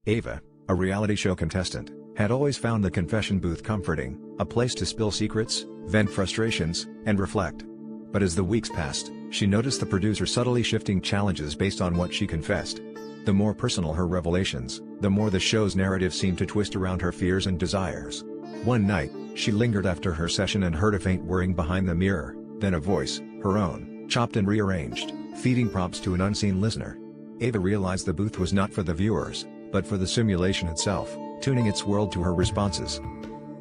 Ava, a reality show contestant, had always found the confession booth comforting, a place to spill secrets, vent frustrations, and reflect. But as the weeks passed, she noticed the producer subtly shifting challenges based on what she confessed. The more personal her revelations, the more the show's narrative seemed to twist around her fears and desires. One night, she lingered after her session and heard a faint whirring behind the mirror, then a voice, her own, chopped and rearranged, feeding prompts to an unseen listener. Ava realized the booth was not for the viewers, but for the simulation itself, tuning its world to her responses.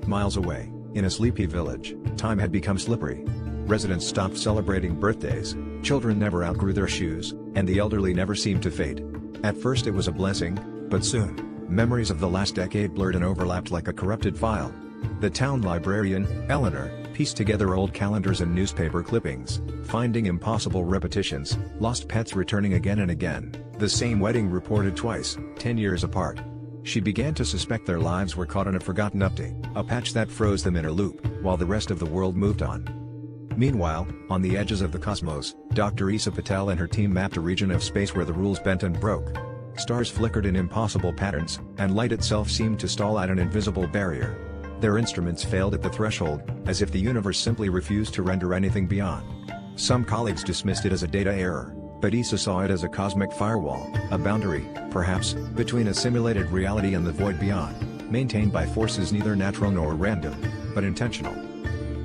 Miles away, in a sleepy village, time had become slippery. Residents stopped celebrating birthdays, children never outgrew their shoes, and the elderly never seemed to fade. At first it was a blessing, but soon, memories of the last decade blurred and overlapped like a corrupted file. The town librarian, Eleanor, pieced together old calendars and newspaper clippings, finding impossible repetitions, lost pets returning again and again, the same wedding reported twice, 10 years apart. She began to suspect their lives were caught in a forgotten update, a patch that froze them in a loop, while the rest of the world moved on. Meanwhile, on the edges of the cosmos, Dr. Isa Patel and her team mapped a region of space where the rules bent and broke. Stars flickered in impossible patterns, and light itself seemed to stall at an invisible barrier. Their instruments failed at the threshold, as if the universe simply refused to render anything beyond. Some colleagues dismissed it as a data error, but Isa saw it as a cosmic firewall, a boundary, perhaps, between a simulated reality and the void beyond, maintained by forces neither natural nor random, but intentional.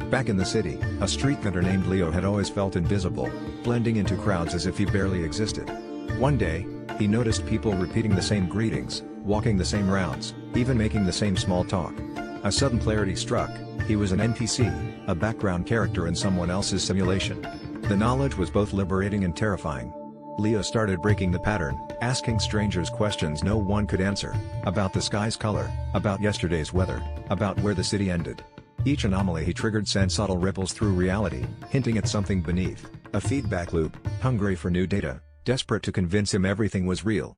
Back in the city, a street vendor named Leo had always felt invisible, blending into crowds as if he barely existed. One day, he noticed people repeating the same greetings, walking the same rounds, even making the same small talk. A sudden clarity struck: he was an NPC, a background character in someone else's simulation. The knowledge was both liberating and terrifying. Leo started breaking the pattern, asking strangers questions no one could answer, about the sky's color, about yesterday's weather, about where the city ended. Each anomaly he triggered sent subtle ripples through reality, hinting at something beneath, a feedback loop, hungry for new data, desperate to convince him everything was real.